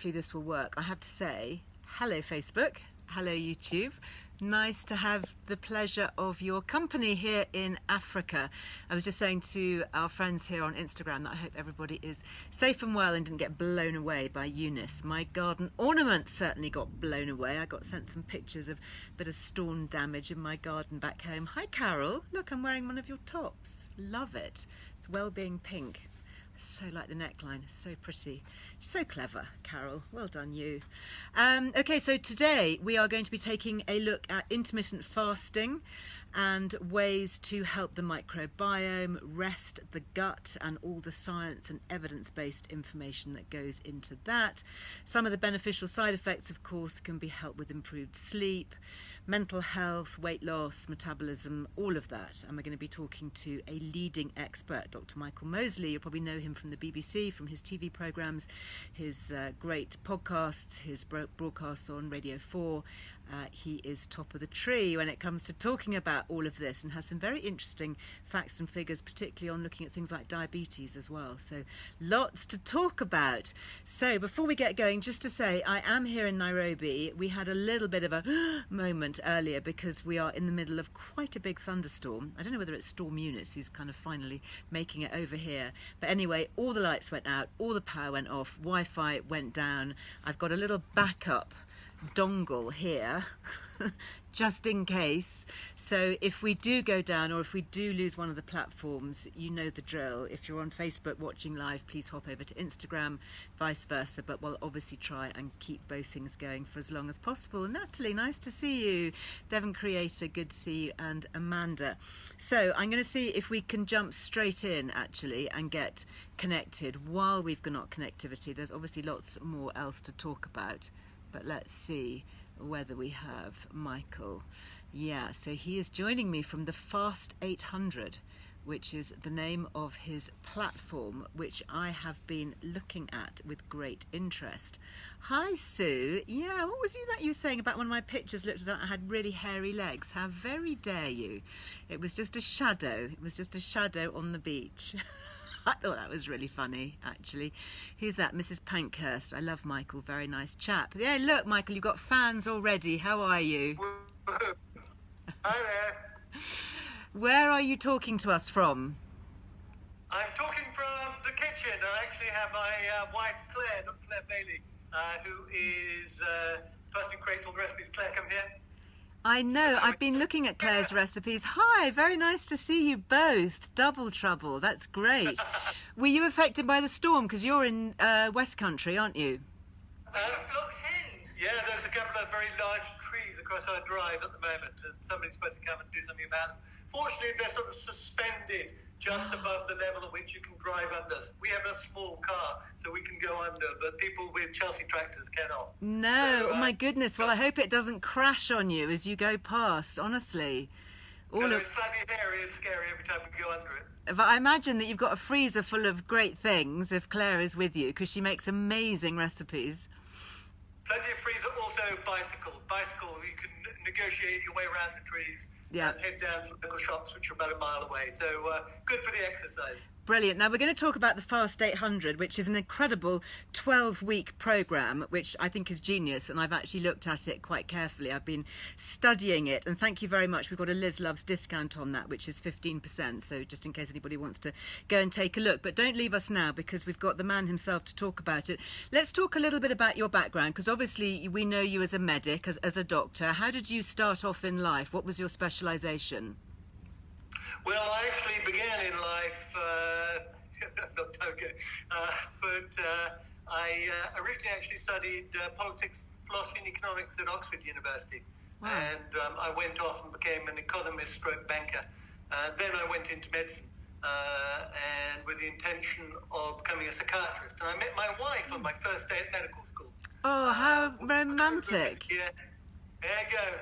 hopefully this will work. I have to say, hello Facebook, hello YouTube. Nice to have the pleasure of your company here in Africa. I was just saying to our friends here on Instagram that I hope everybody is safe and well and didn't get blown away by Eunice. My garden ornaments certainly got blown away. I got sent some pictures of a bit of storm damage in my garden back home. Hi Carol, look, I'm wearing one of your tops. Love it. It's Wellbeing pink. I so like the neckline, it's so pretty. So clever, Carol, well done you. Okay, so today we are going to be taking a look at intermittent fasting and ways to help the microbiome, rest the gut, and all the science and evidence-based information that goes into that. Some of the beneficial side effects, of course, can be helped with improved sleep, mental health, weight loss, metabolism, all of that. And we're going to be talking to a leading expert, Dr. Michael Mosley. You'll probably know him from the BBC, from his TV programmes, his great podcasts, his broadcasts on Radio 4. He is top of the tree when it comes to talking about all of this and has some very interesting facts and figures, particularly on looking at things like diabetes as well. So lots to talk about. So before we get going, just to say I am here in Nairobi. We had a little bit of a moment earlier because we are in the middle of quite a big thunderstorm. I don't know whether it's Storm Eunice who's kind of finally making it over here. But anyway, all the lights went out, all the power went off, Wi-Fi went down. I've got a little backup dongle here just in case. So if we do go down or if we do lose one of the platforms, you know the drill. If you're on Facebook watching live, please hop over to Instagram, vice versa, but we'll obviously try and keep both things going for as long as possible. Natalie, nice to see you. Devon Creator, good to see you, and Amanda. So I'm going to see if we can jump straight in actually and get connected while we've got connectivity. There's obviously lots more else to talk about, but let's see whether we have Michael. Yeah, so he is joining me from the Fast 800, which is the name of his platform, which I have been looking at with great interest. Hi Sue. Yeah, what was that you were saying about one of my pictures looked as though I had really hairy legs? How very dare you. It was just a shadow. It was just a shadow on the beach. I thought that was really funny, actually. Who's that? Mrs. Pankhurst. I love Michael. Very nice chap. Yeah, look, Michael, you've got fans already. How are you? Hi there. Where are you talking to us from? I'm talking from the kitchen. I actually have my wife, Claire, Dr. Claire Bailey, who is the person who creates all the recipes. Claire, come here. I know, I've been looking at Claire's recipes. Hi, very nice to see you both. Double trouble, that's great. Were you affected by the storm? Because you're in West Country, aren't you? Block 10. Yeah, there's a couple of very large trees across our drive at the moment, and somebody's supposed to come and do something about them. Fortunately, they're sort of suspended just above the level at which you can drive under. We have a small car, so we can go under, but people with Chelsea tractors cannot. No, so, oh my goodness. Well, I hope it doesn't crash on you as you go past, honestly. It's slightly hairy and scary every time we go under it. But I imagine that you've got a freezer full of great things if Claire is with you, because she makes amazing recipes. Plenty of freezer, also bicycle. Bicycle, you can negotiate your way around the trees. Yeah. And head down to local shops, which are about a mile away. So good for the exercise. Brilliant. Now we're going to talk about the Fast 800, which is an incredible 12-week program, which I think is genius. And I've actually looked at it quite carefully. I've been studying it. And thank you very much. We've got a Liz Loves discount on that, which is 15%. So just in case anybody wants to go and take a look. But don't leave us now, because we've got the man himself to talk about it. Let's talk a little bit about your background, because obviously we know you as a medic, as a doctor. How did you start off in life? What was your specialisation? Well, I actually began in life not time ago, but I originally actually studied politics, philosophy and economics at Oxford University. Wow. And I went off and became an economist stroke banker. Then I went into medicine and with the intention of becoming a psychiatrist. And I met my wife on my first day at medical school. Oh, how romantic. Yeah, there you go.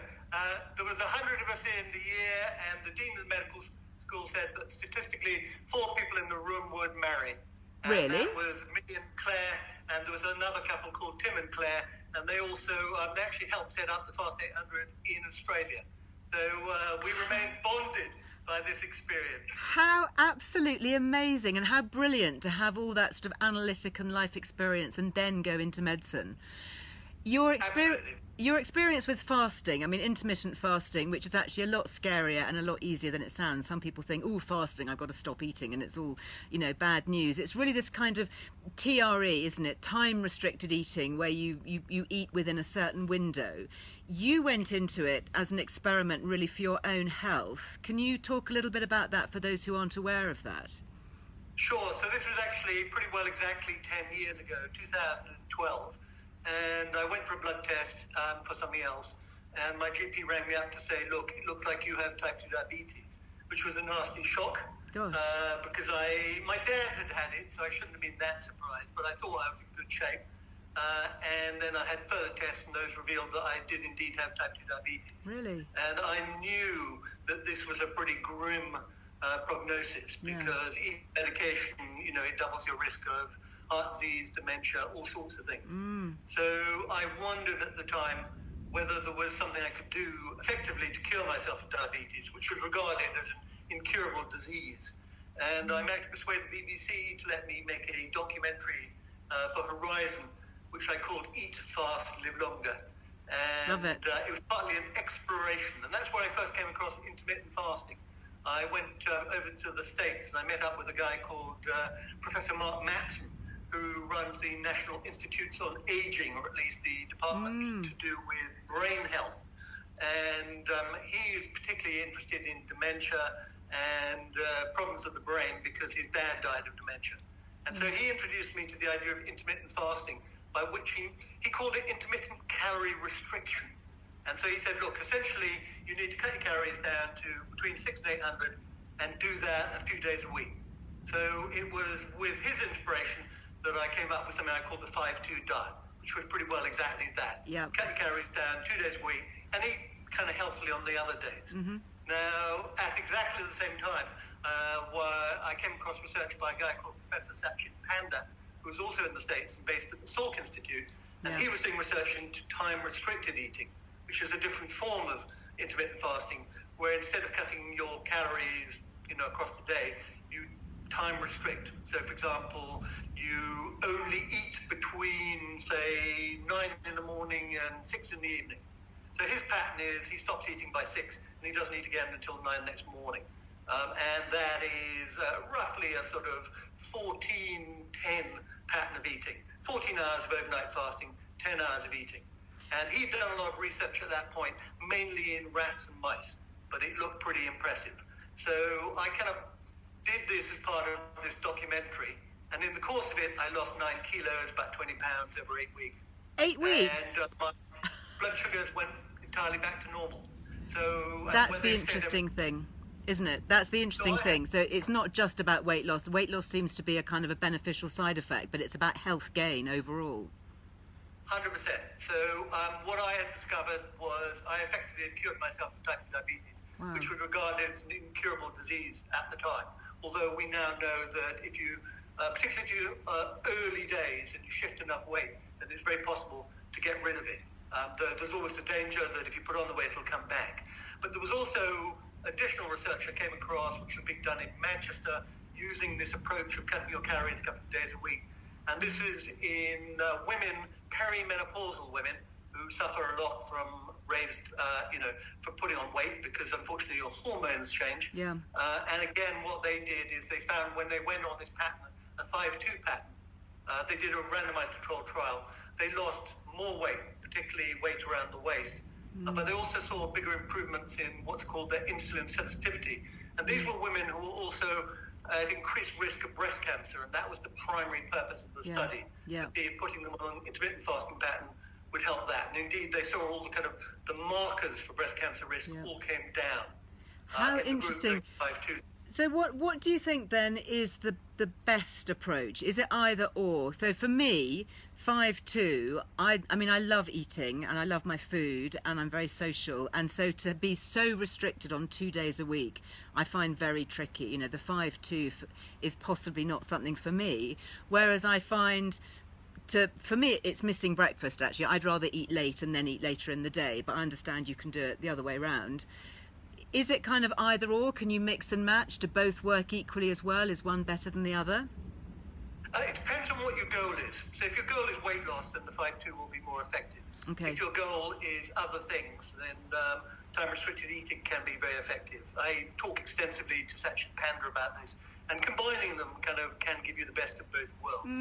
There was 100 of us in the year, and the dean of the medical school said that statistically 4 people in the room would marry. And really? That was me and Claire, and there was another couple called Tim and Claire, and they also they actually helped set up the Fast 800 in Australia. So we remained bonded. by this experience. How absolutely amazing, and how brilliant to have all that sort of analytic and life experience and then go into medicine. Your experience with fasting, I mean intermittent fasting, which is actually a lot scarier and a lot easier than it sounds. Some people think, oh, fasting, I've got to stop eating, and it's all, bad news. It's really this kind of TRE, isn't it? Time restricted eating, where you eat within a certain window. You went into it as an experiment really for your own health. Can you talk a little bit about that for those who aren't aware of that? Sure. So this was actually pretty well exactly 10 years ago, 2012. And I went for a blood test for something else. And my GP rang me up to say, look, it looks like you have type 2 diabetes, which was a nasty shock. Gosh. Because my dad had it, so I shouldn't have been that surprised. But I thought I was in good shape. And then I had further tests, and those revealed that I did indeed have type 2 diabetes. Really? And I knew that this was a pretty grim prognosis, because eating medication, it doubles your risk of heart disease, dementia, all sorts of things. So I wondered at the time whether there was something I could do effectively to cure myself of diabetes, which was regarded as an incurable disease. And I managed to persuade the BBC to let me make a documentary for Horizon, which I called Eat Fast, Live Longer. And Love it. It was partly an exploration, and that's where I first came across intermittent fasting. I went over to the States, and I met up with a guy called Professor Mark Mattson, who runs the National Institutes on Aging, or at least the department to do with brain health. And he is particularly interested in dementia and problems of the brain, because his dad died of dementia. And so he introduced me to the idea of intermittent fasting, by which he called it intermittent calorie restriction. And so he said, look, essentially, you need to cut your calories down to between 600 and 800 and do that a few days a week. So it was with his inspiration that I came up with something I call the 5-2 diet, which was pretty well exactly that. Yeah. Cut your calories down 2 days a week and eat kind of healthily on the other days. Now, at exactly the same time, I came across research by a guy called Professor Sachin Panda, who was also in the States and based at the Salk Institute, and he was doing research into time-restricted eating, which is a different form of intermittent fasting, where instead of cutting your calories, across the day, you time restrict. So, for example, you only eat between, say, 9 in the morning and 6 in the evening. So his pattern is he stops eating by 6, and he doesn't eat again until 9 next morning. And that is roughly a sort of 14-10 pattern of eating. 14 hours of overnight fasting, 10 hours of eating. And he'd done a lot of research at that point, mainly in rats and mice, but it looked pretty impressive. So I kind of did this as part of this documentary, and in the course of it, I lost 9 kilos, about 20 pounds over 8 weeks. 8 weeks? And my blood sugars went entirely back to normal. So that's the interesting thing, isn't it? That's the interesting thing. So it's not just about weight loss. Weight loss seems to be a kind of a beneficial side effect, but it's about health gain overall. 100%. So what I had discovered was I effectively had cured myself of type 2 diabetes, which was regarded as an incurable disease at the time. Although we now know that if you, particularly if you early days and you shift enough weight, then it's very possible to get rid of it. There's always a danger that if you put on the weight, it'll come back. But there was also additional research I came across, which was being done in Manchester, using this approach of cutting your calories a couple of days a week. And this is in women, perimenopausal women, who suffer a lot from raised, for putting on weight, because unfortunately your hormones change. Yeah. And again, what they did is they found when they went on this pattern, a 5-2 pattern, they did a randomized controlled trial. They lost more weight, particularly weight around the waist. But they also saw bigger improvements in what's called their insulin sensitivity. And these were women who were also at increased risk of breast cancer, and that was the primary purpose of the study. Putting them on an intermittent fasting pattern would help that. And indeed, they saw all the kind of the markers for breast cancer risk all came down. How interesting. So what do you think then is the best approach? Is it either or? So for me, 5-2, I mean, I love eating and I love my food and I'm very social. And so to be so restricted on 2 days a week, I find very tricky. The 5-2 is possibly not something for me. Whereas I find for me, it's missing breakfast, actually. I'd rather eat late and then eat later in the day, but I understand you can do it the other way around. is it kind of either or? Can you mix and match? Do both work equally as well? Is one better than the other? It depends on what your goal is. So if your goal is weight loss, then the 5-2 will be more effective. Okay. If your goal is other things, then time-restricted eating can be very effective. I talk extensively to Sachin Panda about this, and combining them kind of can give you the best of both worlds.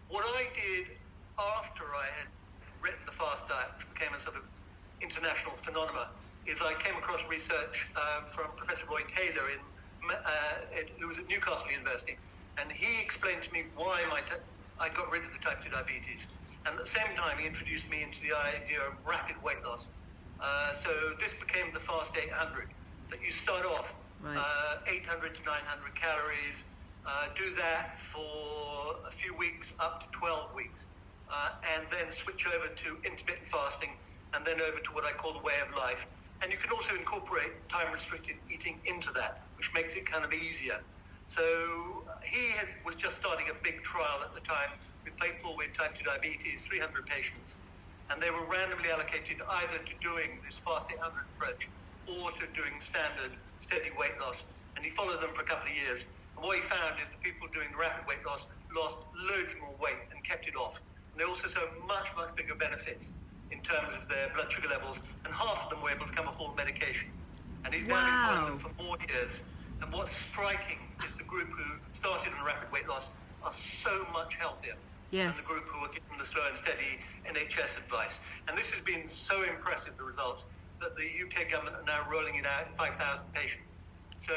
What I did after I had written the Fast Diet, which became a sort of international phenomenon, is I came across research from Professor Roy Taylor, who was at Newcastle University, and he explained to me why I got rid of the type 2 diabetes. And at the same time, he introduced me into the idea of rapid weight loss. So this became the Fast 800, that you start off 800 to 900 calories, do that for a few weeks, up to 12 weeks, and then switch over to intermittent fasting, and then over to what I call the way of life. And you can also incorporate time-restricted eating into that, which makes it kind of easier. So he was just starting a big trial at the time with people with type 2 diabetes, 300 patients. And they were randomly allocated either to doing this Fast 800 approach or to doing standard, steady weight loss. And he followed them for a couple of years. And what he found is the people doing the rapid weight loss lost loads more weight and kept it off. And they also saw much, much bigger benefits in terms of their blood sugar levels. And half of them were able to come off all medication. And he's now been following them for more years. And what's striking is the group who started on rapid weight loss are so much healthier than the group who are given the slow and steady NHS advice. And this has been so impressive, the results, that the UK government are now rolling it out in 5,000 patients. So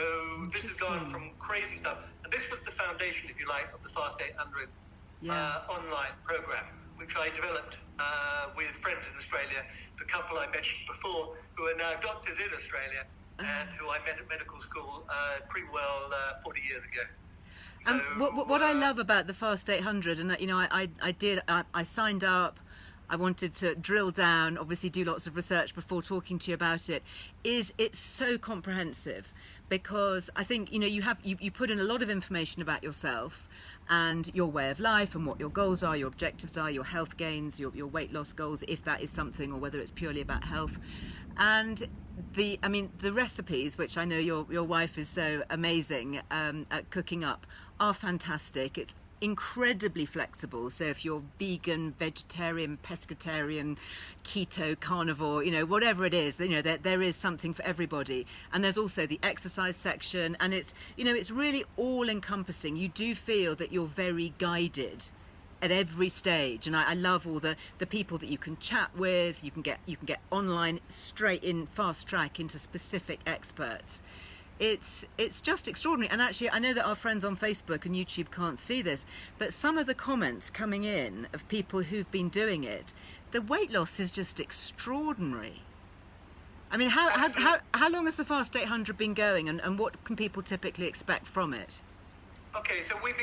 this has gone from crazy stuff. And this was the foundation, if you like, of the Fast 800 online program, which I developed with friends in Australia, the couple I mentioned before, who are now doctors in Australia, and who I met at medical school pretty well 40 years ago. So, what I love about the Fast 800, and you know, I signed up. I wanted to drill down, obviously do lots of research before talking to you about it, is it's so comprehensive, because I think, you know, you put in a lot of information about yourself and your way of life and what your goals are, your objectives are, your health gains, your weight loss goals, if that is something, or whether it's purely about health. And the recipes, which I know your wife is so amazing at cooking up, are fantastic. It's incredibly flexible. So if you're vegan, vegetarian, pescatarian, keto, carnivore, you know, whatever it is, you know, there is something for everybody. And there's also the exercise section, and it's, you know, it's really all encompassing. You do feel that you're very guided at every stage, and I love all the people that you can chat with. You can get online straight in, fast track into specific experts. It's just extraordinary. And actually, I know that our friends on Facebook and YouTube can't see this, but some of the comments coming in of people who've been doing it, the weight loss is just extraordinary. I mean, how long has the Fast 800 been going, and what can people typically expect from it? Okay, so we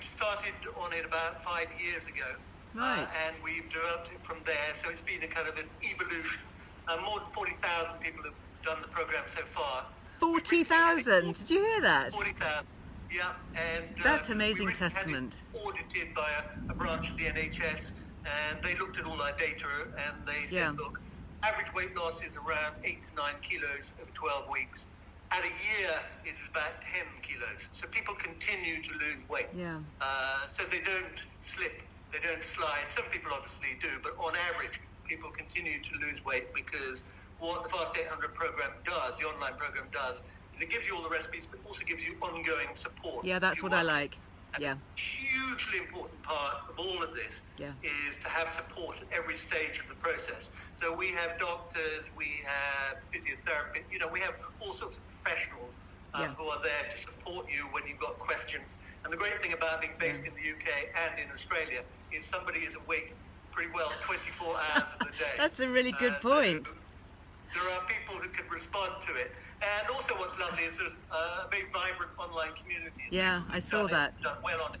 started on it about 5 years ago, right? And we've developed it from there. So it's been a kind of an evolution. More than 40,000 people have done the program so far. 40,000? Did you hear that? 40,000. Yeah, and that's amazing testament. Had it audited by a branch of the NHS, and they looked at all our data, and they said, look, average weight loss is around 8 to 9 kilos over 12 weeks. At a year, it is about 10 kilos. So people continue to lose weight. Yeah. So they don't slip, they don't slide. Some people obviously do, but on average, people continue to lose weight, because what the Fast 800 program does, the online program does, is it gives you all the recipes, but also gives you ongoing support. Yeah, that's what I like. Yeah. A hugely important part of all of this is to have support at every stage of the process. So we have doctors, we have physiotherapists, you know, we have all sorts of professionals who are there to support you when you've got questions. And the great thing about being based in the UK and in Australia is somebody is awake pretty well 24 hours of the day. That's a really good point. There are people who can respond to it. And also what's lovely is there's a very vibrant online community. Yeah, I saw that. Done well on it.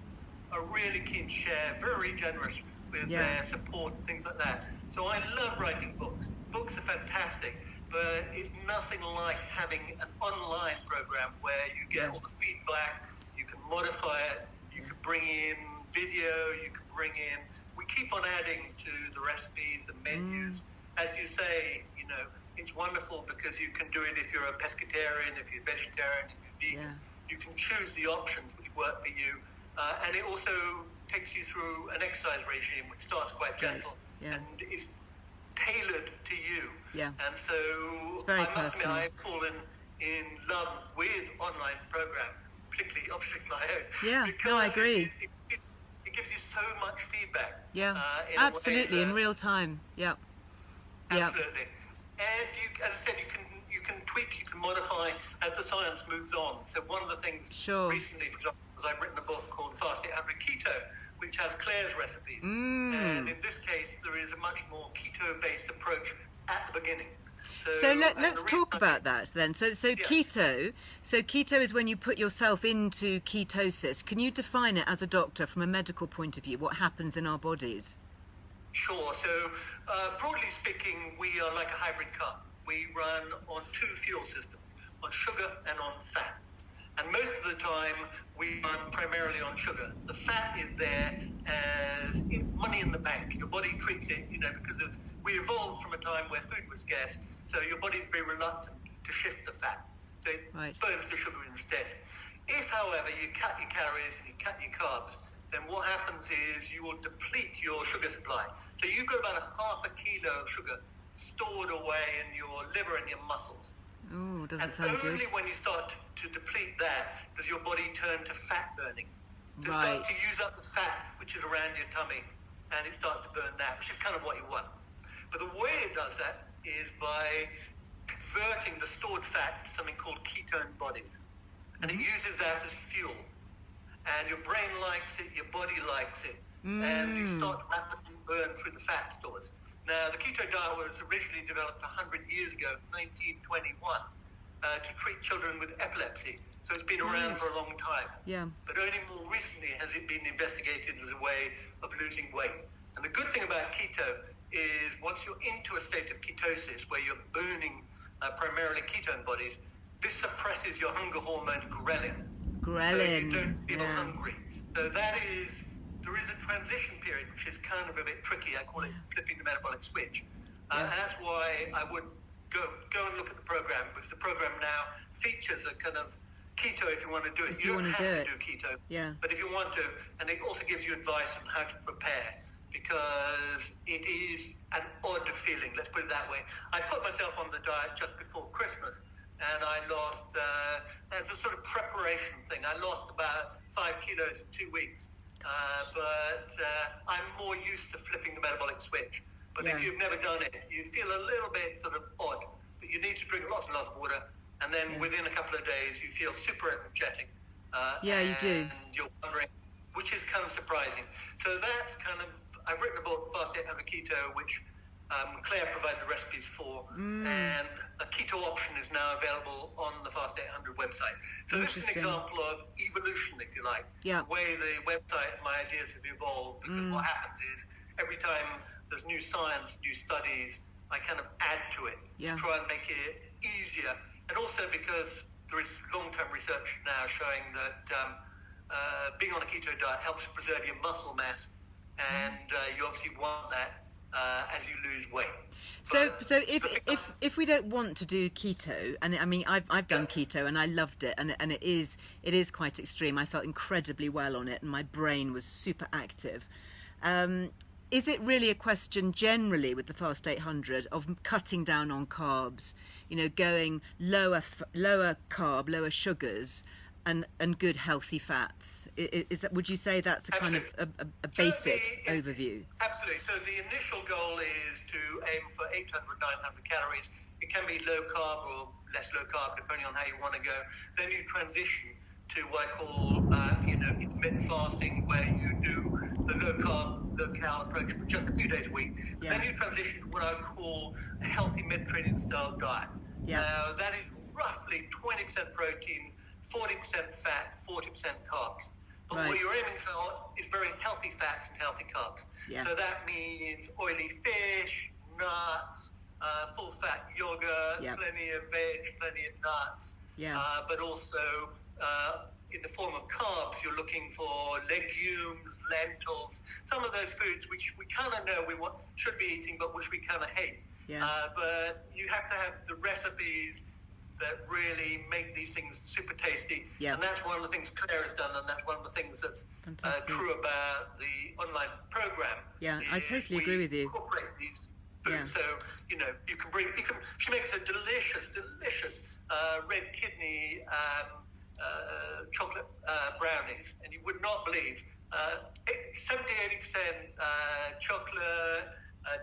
Are really keen to share, very generous with their support and things like that. So I love writing books. Books are fantastic, but it's nothing like having an online program where you get all the feedback, you can modify it, you can bring in video, we keep on adding to the recipes, the menus. As you say, you know, It's wonderful because you can do it if you're a pescatarian, if you're vegetarian, if you're vegan. You can choose the options which work for you. And it also takes you through an exercise regime which starts quite gentle and is tailored to you. And so I must admit, I've fallen in love with online programs, particularly obviously my own. Because I agree. It gives you so much feedback. Absolutely, in real time. Absolutely. And as I said, you can tweak, you can modify as the science moves on. So one of the things recently, for example, is I've written a book called Fast 800 Keto, which has Claire's recipes. And in this case, there is a much more keto-based approach at the beginning. So let's talk about that then. So keto. So keto is when you put yourself into ketosis. Can you define it as a doctor from a medical point of view? What happens in our bodies? Sure. So broadly speaking, we are like a hybrid car. We run on two fuel systems, on sugar and on fat. And most of the time, we run primarily on sugar. The fat is there as money in the bank. Your body treats it, because we evolved from a time where food was scarce, so your body's very reluctant to shift the fat. So it burns the sugar instead. If, however, you cut your calories and you cut your carbs, then what happens is you will deplete your sugar supply. So you've got about 1/2 kilo of sugar stored away in your liver and your muscles. Oh, doesn't sound good. And only when you start to deplete that does your body turn to fat burning. So it starts to use up the fat which is around your tummy, and it starts to burn that, which is kind of what you want. But the way it does that is by converting the stored fat to something called ketone bodies. And it uses that as fuel. And your brain likes it, your body likes it, and you start to rapidly burn through the fat stores. Now, the keto diet was originally developed 100 years ago, 1921, to treat children with epilepsy. So it's been around for a long time. But only more recently has it been investigated as a way of losing weight. And the good thing about keto is once you're into a state of ketosis where you're burning primarily ketone bodies, this suppresses your hunger hormone ghrelin. So you don't feel hungry. So there is a transition period which is kind of a bit tricky. I call it flipping the metabolic switch. And that's why I would go and look at the program, because the program now features a kind of keto if you want to do it. You don't have to do keto, but if you want to, and it also gives you advice on how to prepare, because it is an odd feeling, let's put it that way. I put myself on the diet just before Christmas, and I lost, as a sort of preparation thing, I lost about 5 kilos in 2 weeks. But I'm more used to flipping the metabolic switch. But if you've never done it, you feel a little bit sort of odd. But you need to drink lots and lots of water, and then within a couple of days, you feel super energetic. You do. And you're wondering, which is kind of surprising. So that's kind of, I've written a book, Fast 800 Keto, which Claire provided the recipes for, and a keto option is now available on the Fast 800 website. So this is an example of evolution, if you like, the way the website and my ideas have evolved, because what happens is every time there's new science, new studies, I kind of add to it, try and make it easier, and also because there is long-term research now showing that being on a keto diet helps preserve your muscle mass, and you obviously want that as you lose weight. So if we don't want to do keto, and I mean I've done keto and I loved it, and it is quite extreme. I felt incredibly well on it, and my brain was super active. Is it really a question generally with the Fast 800 of cutting down on carbs, going lower carb, lower sugars, and good healthy fats? Is that, would you say that's a kind of a basic overview? Absolutely. So the initial goal is to aim for 800, 900 calories. It can be low carb or less low carb, depending on how you want to go. Then you transition to what I call, intermittent fasting, where you do the low carb, low cal approach, but just a few days a week. Then you transition to what I call a healthy Mediterranean style diet. Now that is roughly 20% protein, 40% fat, 40% carbs. But what you're aiming for is very healthy fats and healthy carbs. So that means oily fish, nuts, full fat yogurt, plenty of veg, plenty of nuts, but also in the form of carbs, you're looking for legumes, lentils, some of those foods which we kind of know should be eating, but which we kind of hate. Yeah. But you have to have the recipes that really make these things super tasty. Yeah. And that's one of the things Claire has done, and that's one of the things that's true about the online program. Yeah, I totally agree with you. Incorporate these foods. Yeah. So, she makes a delicious red kidney chocolate brownies, and you would not believe 70-80% chocolate,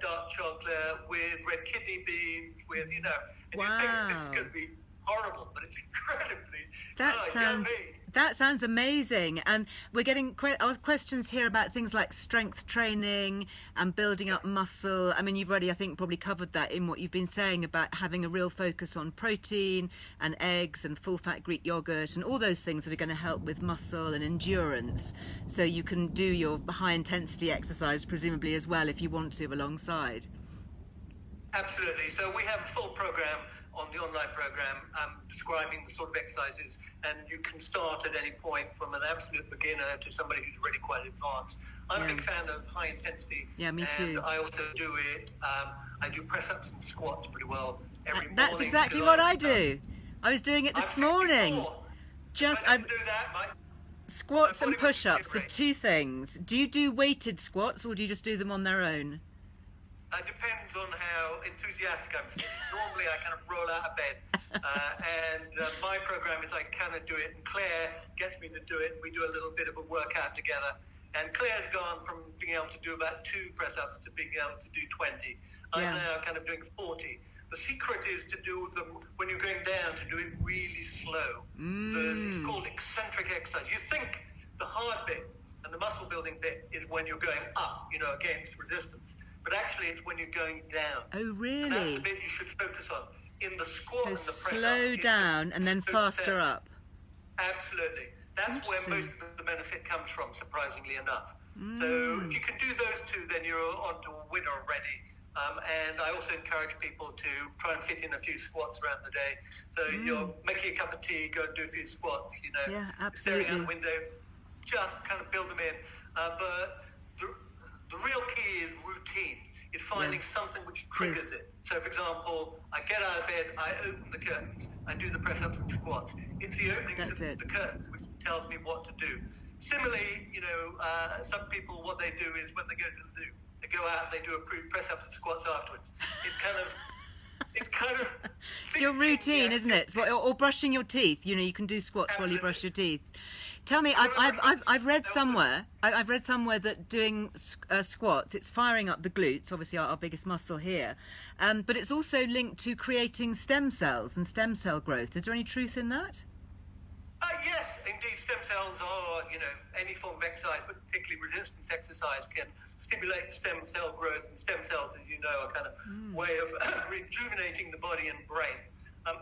dark chocolate with red kidney beans, with and you think this is going to be horrible, but it's incredibly yummy. That sounds amazing. And we're getting questions here about things like strength training and building up muscle. I mean, you've already, I think, probably covered that in what you've been saying about having a real focus on protein and eggs and full-fat Greek yogurt and all those things that are going to help with muscle and endurance. So you can do your high-intensity exercise, presumably, as well, if you want to, alongside. Absolutely. So we have a full program on the online program describing the sort of exercises, and you can start at any point from an absolute beginner to somebody who's already quite advanced. I'm a big fan of high intensity. Yeah, me too. And I also do it, I do press-ups and squats pretty well every morning. That's exactly what I do. I was doing it this morning. I do that, squats and push-ups, the two things. Do you do weighted squats, or do you just do them on their own? Depends on how enthusiastic I'm feeling. Normally I kind of roll out of bed, and my program is I kind of do it, and Claire gets me to do it, and we do a little bit of a workout together. And Claire's gone from being able to do about 2 press-ups to being able to do 20. I'm now kind of doing 40. The secret is to do them when you're going down, to do it really slow. It's called eccentric exercise. You think the hard bit and the muscle building bit is when you're going up, against resistance. But actually, it's when you're going down. Oh, really? And that's the bit you should focus on. In the squat and the press-up. So slow down and then faster up. Absolutely. That's where most of the benefit comes from, surprisingly enough. So if you can do those two, then you're on to a winner already. And I also encourage people to try and fit in a few squats around the day. So you're making a cup of tea, go and do a few squats, Yeah, absolutely. staring out the window, just kind of build them in. But the real key is routine. It's finding something which triggers it. So, for example, I get out of bed, I open the curtains, I do the press-ups and squats. It's the openings of the curtains which tells me what to do. Similarly, some people, what they do is when they go to the loo, they go out, they do a press-ups and squats afterwards. It's kind of it's your routine, isn't it? Or brushing your teeth. You can do squats while you brush your teeth. Tell me, I've read somewhere that doing squats, it's firing up the glutes, obviously our biggest muscle here, but it's also linked to creating stem cells and stem cell growth. Is there any truth in that? Yes, indeed, stem cells are, any form of exercise, but particularly resistance exercise, can stimulate stem cell growth, and stem cells, as you know, are kind of way of rejuvenating the body and brain.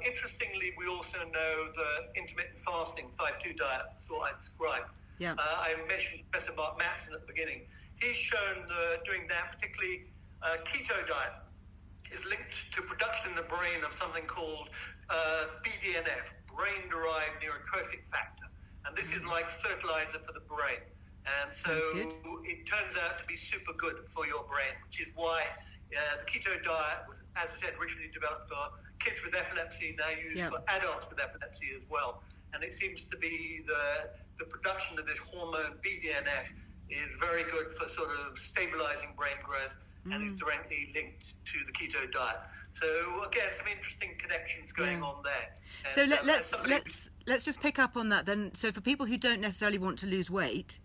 Interestingly, we also know the intermittent fasting 5-2 diet, that's what I described. Yeah. I mentioned Professor Mark Mattson at the beginning. He's shown doing that, particularly keto diet, is linked to production in the brain of something called BDNF, brain-derived neurotrophic factor. And this is like fertilizer for the brain. And so it turns out to be super good for your brain, which is why the keto diet was, as I said, originally developed for kids with epilepsy, now used for adults with epilepsy as well. And it seems to be the production of this hormone BDNF is very good for sort of stabilizing brain growth, and is directly linked to the keto diet. So again, some interesting connections going on there. And, so let's just pick up on that then. So for people who don't necessarily want to lose weight,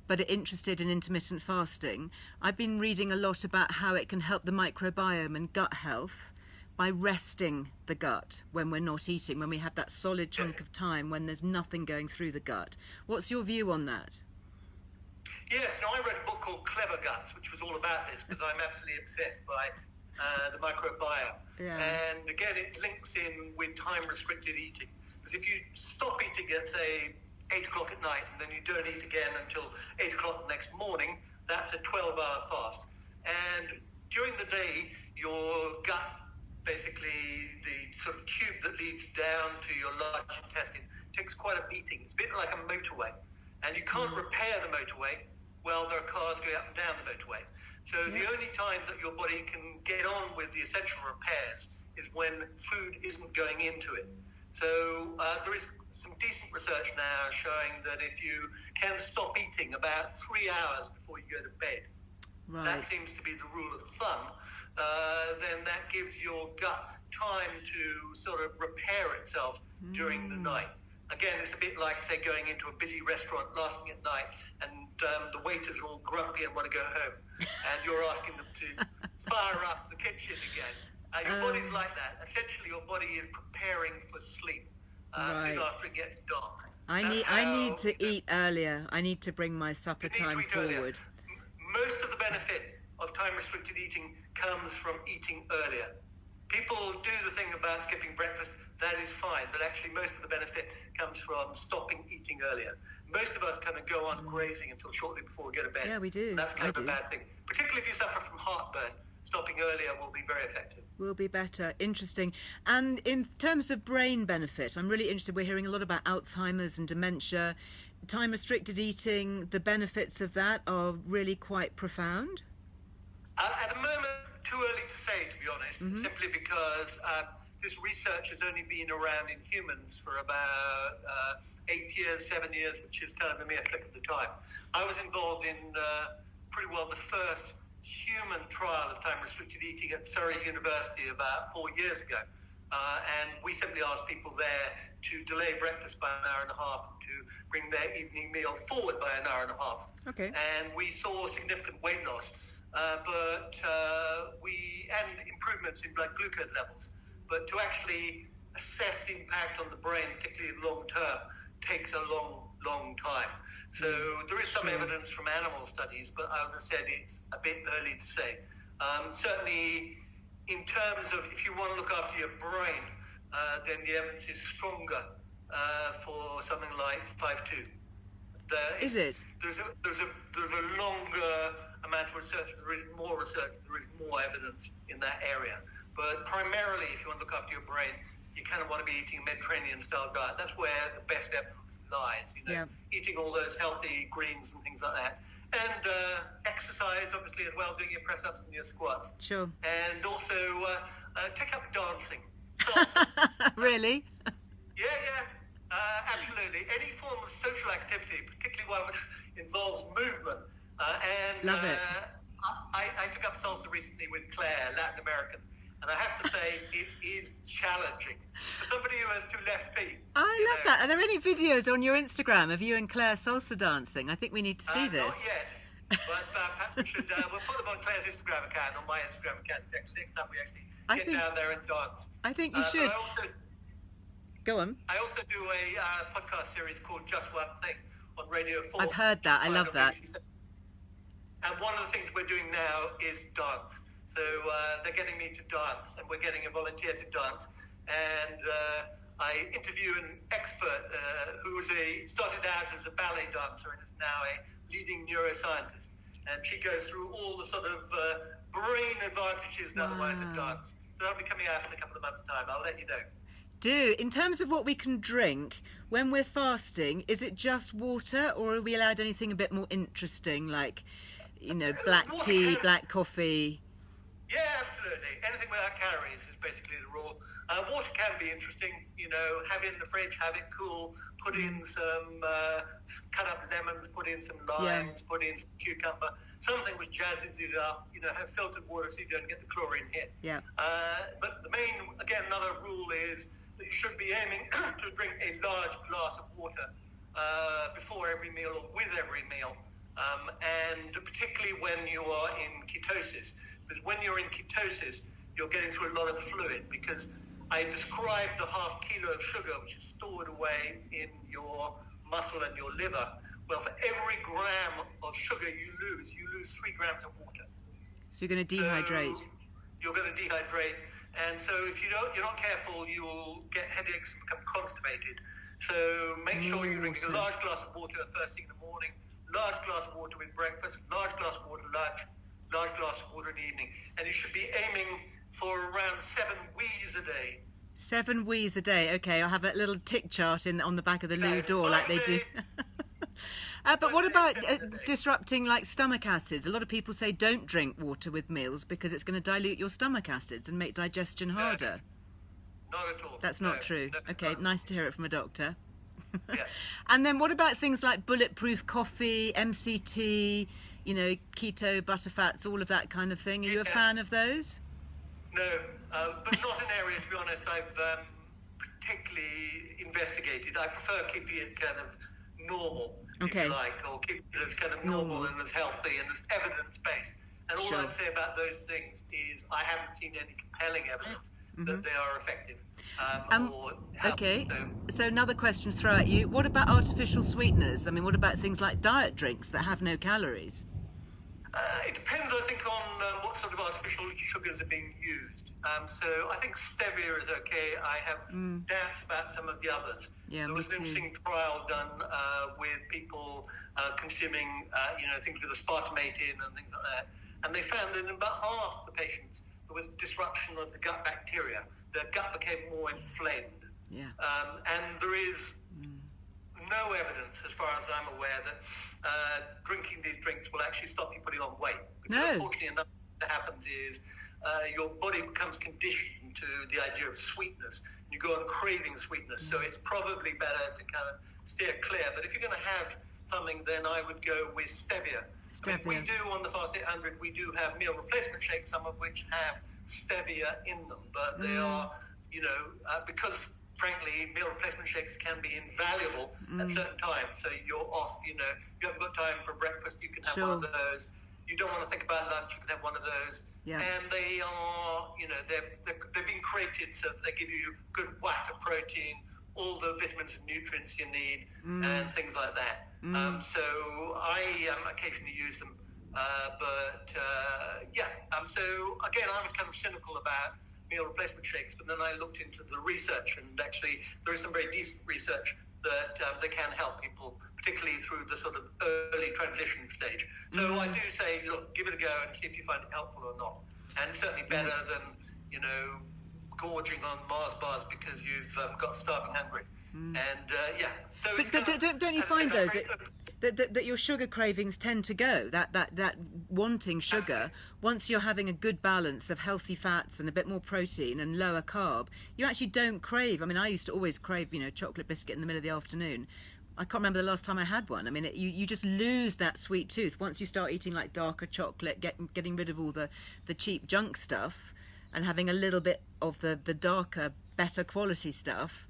but are interested in intermittent fasting, I've been reading a lot about how it can help the microbiome and gut health by resting the gut when we're not eating, when we have that solid chunk of time when there's nothing going through the gut. What's your view on that? Yes, I read a book called Clever Guts, which was all about this, because I'm absolutely obsessed by the microbiome. Yeah. And again, it links in with time-restricted eating. Because if you stop eating at, say, 8 o'clock at night, and then you don't eat again until 8 o'clock the next morning, that's a 12-hour fast. And during the day, your gut, basically the sort of tube that leads down to your large intestine, takes quite a beating. It's a bit like a motorway. And you can't repair the motorway while there are cars going up and down the motorway. So the only time that your body can get on with the essential repairs is when food isn't going into it. So there is some decent research now showing that if you can stop eating about 3 hours before you go to bed, that seems to be the rule of thumb, then that gives your gut time to sort of repair itself during the night. Again, it's a bit like, say, going into a busy restaurant last thing at night and the waiters are all grumpy and want to go home. And you're asking them to fire up the kitchen again. Your body's like that. Essentially, your body is preparing for sleep soon after it gets dark. I need to eat earlier. I need to bring my supper time forward. Most of the benefit of time-restricted eating comes from eating earlier. People do the thing about skipping breakfast. That is fine, but actually most of the benefit comes from stopping eating earlier. Most of us kind of go on grazing until shortly before we go to bed. Yeah, we do. And that's kind of a bad thing. Particularly if you suffer from heartburn, stopping earlier will be very effective. Will be better. Interesting. And in terms of brain benefit, I'm really interested. We're hearing a lot about Alzheimer's and dementia. Time-restricted eating, the benefits of that are really quite profound? At the moment, too early to say, to be honest, simply because this research has only been around in humans for about 8 years, 7 years, which is kind of a mere flick of the time. I was involved in pretty well the first human trial of time-restricted eating at Surrey University about 4 years ago. And we simply asked people there to delay breakfast by an hour and a half, to bring their evening meal forward by an hour and a half. Okay. And we saw significant weight loss, and improvements in blood glucose levels. But to actually assess the impact on the brain, particularly long term, takes a long time. So there is some evidence from animal studies, but I would have said it's a bit early to say. Certainly, in terms of if you want to look after your brain, then the evidence is stronger for something like 5-2. Is it? There's a longer amount of research. There is more research. There is more evidence in that area. But primarily, if you want to look after your brain, you kind of want to be eating a Mediterranean-style diet. That's where the best evidence lies. Eating all those healthy greens and things like that. And exercise, obviously, as well, doing your press-ups and your squats. Sure. And also take up dancing. Salsa. Really? Yeah. Absolutely. Any form of social activity, particularly one which involves movement. Love it. I took up salsa recently with Claire, Latin American. And I have to say, it is challenging. For somebody who has two left feet. I love that. Are there any videos on your Instagram of you and Claire salsa dancing? I think we need to see this. Not yet. But perhaps we should, we'll put them on Claire's Instagram account, on my Instagram account. Next time we actually get down there and dance. I think you should. Go on. I also do a podcast series called Just One Thing on Radio 4. I've heard that. I love that. And one of the things we're doing now is dance. So they're getting me to dance, and we're getting a volunteer to dance. And I interview an expert who started out as a ballet dancer and is now a leading neuroscientist. And she goes through all the sort of brain advantages and otherwise of dance. So that'll be coming out in a couple of months' time. I'll let you know. In terms of what we can drink when we're fasting, is it just water, or are we allowed anything a bit more interesting, like, black tea, black coffee? Yeah, absolutely. Anything without calories is basically the rule. Water can be interesting, have it in the fridge, have it cool, put in some cut up lemons, put in some limes, put in some cucumber, something which jazzes it up, have filtered water so you don't get the chlorine hit. Yeah. But the main, again, another rule is that you should be aiming to drink a large glass of water before every meal or with every meal, and particularly when you are in ketosis. Because when you're in ketosis, you're getting through a lot of fluid, because I described the half kilo of sugar which is stored away in your muscle and your liver. Well, for every gram of sugar you lose 3 grams of water. So you're going to dehydrate. So you're going to dehydrate. And so if you're not careful, you'll get headaches and become constipated. So make sure you drink a large glass of water first thing in the morning, large glass of water with breakfast, large glass of water lunch, large glass of water in the evening. And you should be aiming for around 7 wheeze a day. 7 wheeze a day. Okay, I'll have a little tick chart on the back of the loo door like they do. But what about disrupting like stomach acids? A lot of people say don't drink water with meals because it's going to dilute your stomach acids and make digestion harder. Not at all. That's not true. No, Okay, nice to hear it from a doctor. Yeah. And then what about things like bulletproof coffee, MCT, keto, butterfats, all of that kind of thing? Are you a fan of those? No, but not an area, to be honest, I've particularly investigated. I prefer keeping it kind of normal, if you like, or keeping it as kind of normal and as healthy and as evidence-based. And all I'd say about those things is I haven't seen any compelling evidence that they are effective or helpful. Okay, so another question to throw at you. What about artificial sweeteners? I mean, what about things like diet drinks that have no calories? It depends, I think, on what sort of artificial sugars are being used. So I think stevia is okay. I have doubts about some of the others. Yeah, there was an interesting trial done with people consuming, things with aspartame in and things like that. And they found that in about half the patients, there was disruption of the gut bacteria. The gut became more inflamed. Yeah. And there is no evidence, as far as I'm aware, that drinking these drinks will actually stop you putting on weight. Because unfortunately enough, what happens is your body becomes conditioned to the idea of sweetness. You go on craving sweetness, so it's probably better to kind of steer clear. But if you're going to have something, then I would go with stevia. I mean, we do on the Fast 800, we do have meal replacement shakes, some of which have stevia in them, but they are, because frankly, meal replacement shakes can be invaluable at certain times. So you're off, you haven't got time for breakfast, you can have one of those. You don't want to think about lunch, you can have one of those. Yeah. And they are, they've been created so that they give you good whack of protein, all the vitamins and nutrients you need, and things like that. So I occasionally use them. So again, I was kind of cynical about meal replacement shakes, but then I looked into the research, and actually there is some very decent research that they can help people, particularly through the sort of early transition stage. So I do say, look, give it a go and see if you find it helpful or not. And certainly better than, gorging on Mars bars because you've got starving hungry. And so but don't you find though that your sugar cravings tend to go, that wanting sugar, absolutely. Once you're having a good balance of healthy fats and a bit more protein and lower carb, you actually don't crave. I mean, I used to always crave, chocolate biscuit in the middle of the afternoon. I can't remember the last time I had one. I mean, you just lose that sweet tooth once you start eating like darker chocolate, getting rid of all the cheap junk stuff and having a little bit of the darker, better quality stuff.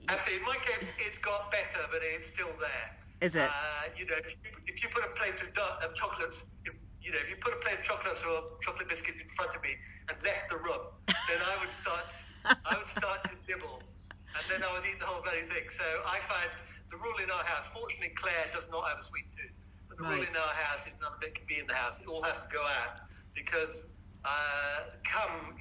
Absolutely. In my case, it's got better, but it's still there. Is it? If you put a plate of chocolates, if you put a plate of chocolates or chocolate biscuits in front of me and left the room, then I would start to nibble, and then I would eat the whole bloody thing. So I find the rule in our house, fortunately Claire does not have a sweet tooth, but the rule in our house is none of it can be in the house. It all has to go out, because come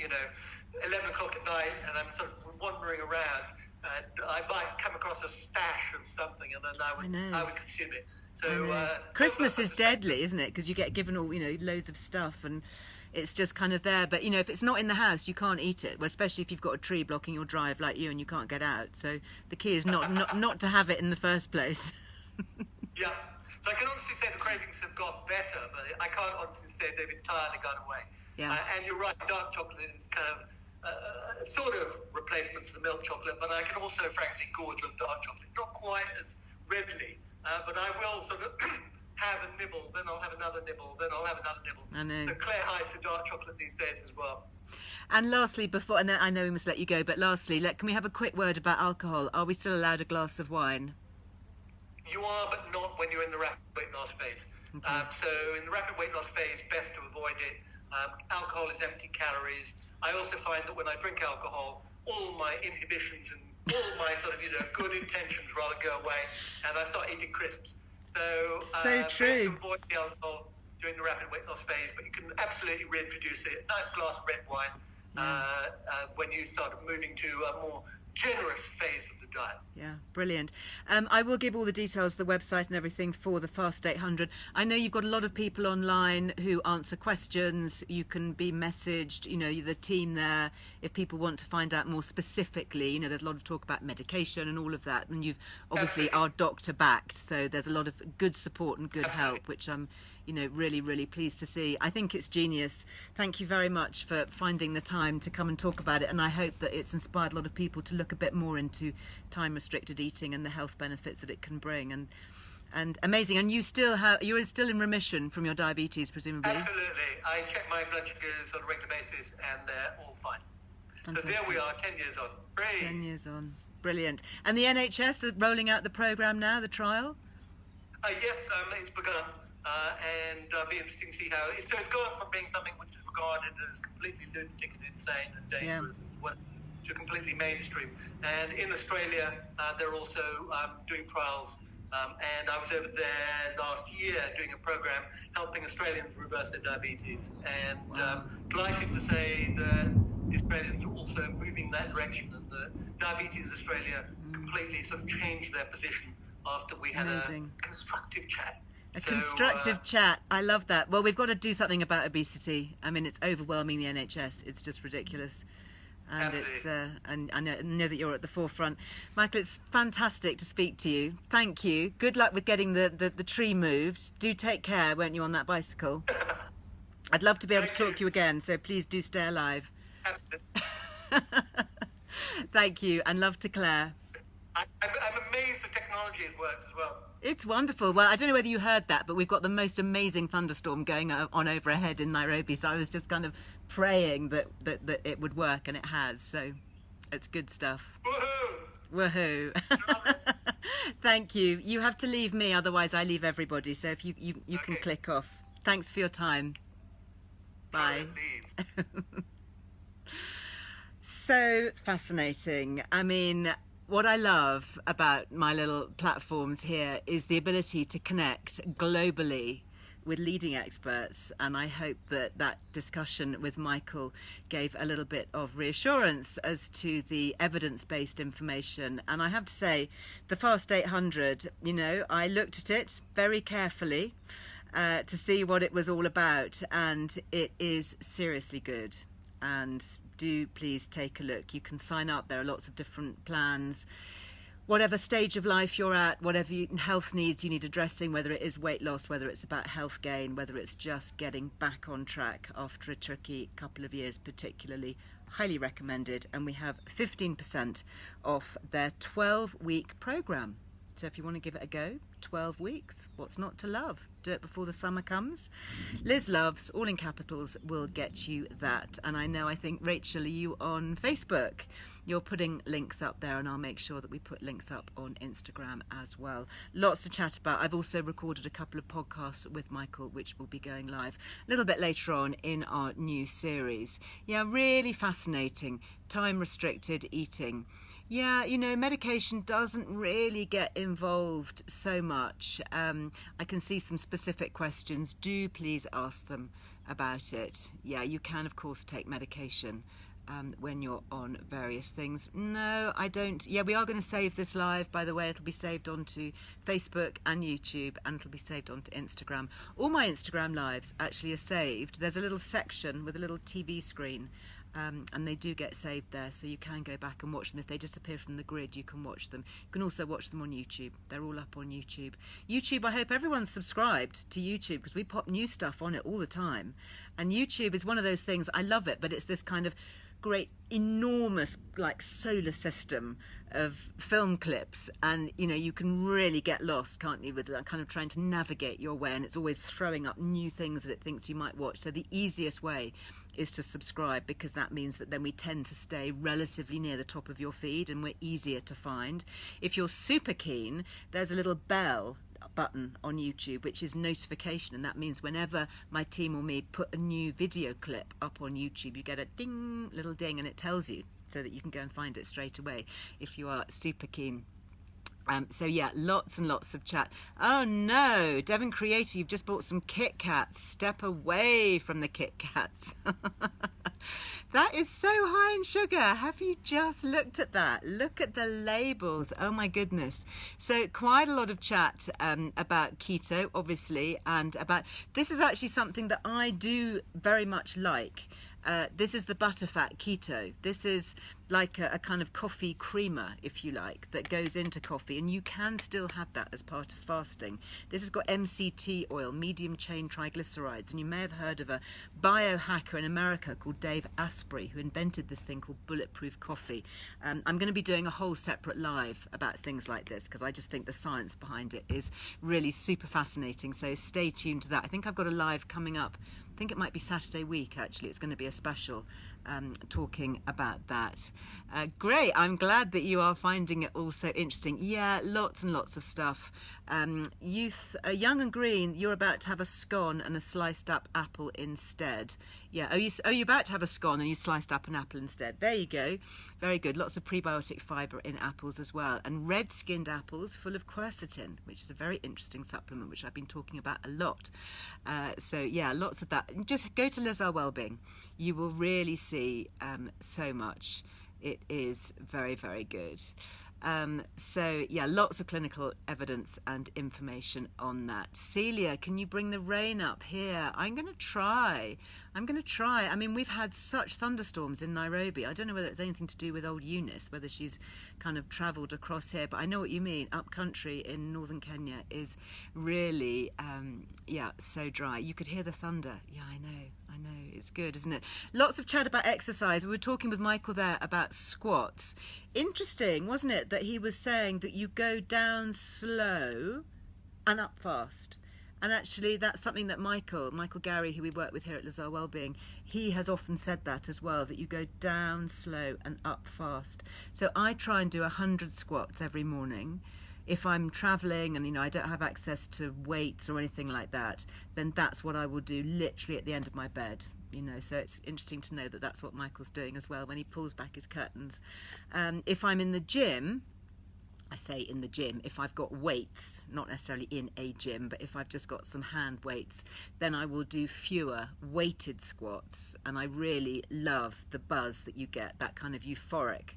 11 o'clock at night and I'm sort of wandering around, and I might come across a stash of something, and then I would consume it. So Christmas is deadly, isn't it? Because you get given all loads of stuff, and it's just kind of there. But if it's not in the house, you can't eat it. Well, especially if you've got a tree blocking your drive like you, and you can't get out. So the key is not to have it in the first place. Yeah. So I can honestly say the cravings have got better, but I can't honestly say they've entirely gone away. Yeah. And you're right, dark chocolate is kind of sort of replacement for the milk chocolate, but I can also frankly gorge on dark chocolate. Not quite as readily, but I will sort of have a nibble, then I'll have another nibble, then I'll have another nibble. I know. So Claire hides the dark chocolate these days as well. And lastly, and then I know we must let you go, but lastly, can we have a quick word about alcohol? Are we still allowed a glass of wine? You are, but not when you're in the rapid weight loss phase. Okay. So in the rapid weight loss phase, best to avoid it. Alcohol is empty calories. I also find that when I drink alcohol, all my inhibitions and all my sort of good intentions rather go away, and I start eating crisps. So true. Best to avoid the alcohol during the rapid weight loss phase, but you can absolutely reintroduce it. Nice glass of red wine when you start moving to a more generous phase of the food diet. Yeah, brilliant. I will give all the details, the website and everything for the Fast 800. I know you've got a lot of people online who answer questions. You can be messaged, you know, the team there, if people want to find out more specifically. You know, there's a lot of talk about medication and all of that. And you've obviously are doctor backed. So there's a lot of good support and good help, which I'm, you know, really, really pleased to see. I think it's genius. Thank you very much for finding the time to come and talk about it. And I hope that it's inspired a lot of people to look a bit more into time-restricted eating and the health benefits that it can bring. And amazing. And you're still in remission from your diabetes, presumably? Absolutely. I check my blood sugars on a regular basis, and they're all fine. Fantastic. So there we are, 10 years on. Great. 10 years on. Brilliant. And the NHS are rolling out the programme now, the trial? Yes, it's begun. And it'll be interesting to see how it's gone from being something which is regarded as completely lunatic and insane and dangerous to completely mainstream. And in Australia, they're also doing trials. And I was over there last year doing a program helping Australians reverse their diabetes. And delighted to say that the Australians are also moving in that direction. And the Diabetes Australia completely sort of changed their position after we had a constructive chat. Constructive chat. I love that. Well, we've got to do something about obesity. I mean, it's overwhelming the NHS. It's just ridiculous. And it's and I know that you're at the forefront. Michael, it's fantastic to speak to you. Thank you. Good luck with getting the tree moved. Do take care, won't you, on that bicycle? I'd love to be able to talk to you again, so please do stay alive. Thank you, and love to Claire. I'm amazed the technology has worked as well. It's wonderful. Well, I don't know whether you heard that, but we've got the most amazing thunderstorm going on overhead in Nairobi. So I was just kind of praying that it would work, and it has. So it's good stuff. Woohoo! Woohoo! Thank you. You have to leave me, otherwise I leave everybody. So if you can click off. Thanks for your time. Bye. So fascinating. I mean, what I love about my little platforms here is the ability to connect globally with leading experts, and I hope that discussion with Michael gave a little bit of reassurance as to the evidence-based information. And I have to say, the Fast 800, you know, I looked at it very carefully to see what it was all about, and it is seriously good. And do please take a look. You can sign up. There are lots of different plans. Whatever stage of life you're at, whatever health needs you need addressing, whether it is weight loss, whether it's about health gain, whether it's just getting back on track after a tricky couple of years particularly, highly recommended. And we have 15% off their 12-week programme. So if you want to give it a go, 12 weeks, what's not to love? Do it before the summer comes. Liz Loves, all in capitals, will get you that. And I think, Rachel, are you on Facebook? You're putting links up there, and I'll make sure that we put links up on Instagram as well. Lots to chat about. I've also recorded a couple of podcasts with Michael, which will be going live a little bit later on in our new series. Yeah, really fascinating. Time-restricted eating. Yeah, you know, medication doesn't really get involved so much. I can see some specific questions. Do please ask them about it. Yeah, you can, of course, take medication when you're on various things. No, I don't. Yeah, we are going to save this live, by the way. It'll be saved onto Facebook and YouTube, and it'll be saved onto Instagram. All my Instagram lives actually are saved. There's a little section with a little TV screen. And they do get saved there, so you can go back and watch them. If they disappear from the grid, you can watch them. You can also watch them on YouTube. They're all up on YouTube. YouTube, I hope everyone's subscribed to YouTube, because we pop new stuff on it all the time. And YouTube is one of those things, I love it, but it's this kind of great, enormous, like, solar system of film clips, and you know, you can really get lost, can't you, with kind of trying to navigate your way, and it's always throwing up new things that it thinks you might watch. So the easiest way is to subscribe, because that means that then we tend to stay relatively near the top of your feed, and we're easier to find. If you're super keen, there's a little bell button on YouTube, which is notification, and that means whenever my team or me put a new video clip up on YouTube, you get a ding, little ding, and it tells you, so that you can go and find it straight away if you are super keen. So yeah, lots and lots of chat. Oh no, Devon Creator, you've just bought some Kit Kats. Step away from the Kit Kats. That is so high in sugar. Have you just looked at that? Look at the labels. Oh my goodness. So quite a lot of chat about keto, obviously, and about this is actually something that I do very much like. This is the butterfat keto. This is like a kind of coffee creamer, if you like, that goes into coffee, and you can still have that as part of fasting. This has got MCT oil, medium chain triglycerides, and you may have heard of a biohacker in America called Dave Asprey, who invented this thing called bulletproof coffee. I'm going to be doing a whole separate live about things like this, because I just think the science behind it is really super fascinating, so stay tuned to that. I think I've got a live coming up. I think it might be Saturday week, actually. It's going to be a special talking about that. Great, I'm glad that you are finding it all so interesting. Yeah, lots and lots of stuff. Youth, young and green, you're about to have a scone and a sliced up apple instead. Yeah, you're about to have a scone and you sliced up an apple instead. There you go. Very good. Lots of prebiotic fibre in apples as well. And red-skinned apples full of quercetin, which is a very interesting supplement, which I've been talking about a lot. So yeah, lots of that. Just go to Earle Wellbeing. You will really see so much. It is very, very good. So yeah, lots of clinical evidence and information on that. Celia, can you bring the rain up here? I'm going to try. I mean, we've had such thunderstorms in Nairobi. I don't know whether it's anything to do with old Eunice, whether she's kind of travelled across here, but I know what you mean. Up country in northern Kenya is really, yeah, so dry. You could hear the thunder. Yeah, I know. It's good, isn't it? Lots of chat about exercise. We were talking with Michael there about squats. Interesting, wasn't it, that he was saying that you go down slow and up fast. And actually that's something that Michael Gary, who we work with here at Earle Wellbeing, he has often said that as well, that you go down slow and up fast. So I try and do 100 squats every morning. If I'm travelling and, I don't have access to weights or anything like that, then that's what I will do literally at the end of my bed. So it's interesting to know that that's what Michael's doing as well when he pulls back his curtains. If I'm in the gym, I say in the gym, if I've got weights, not necessarily in a gym, but if I've just got some hand weights, then I will do fewer weighted squats. And I really love the buzz that you get, that kind of euphoric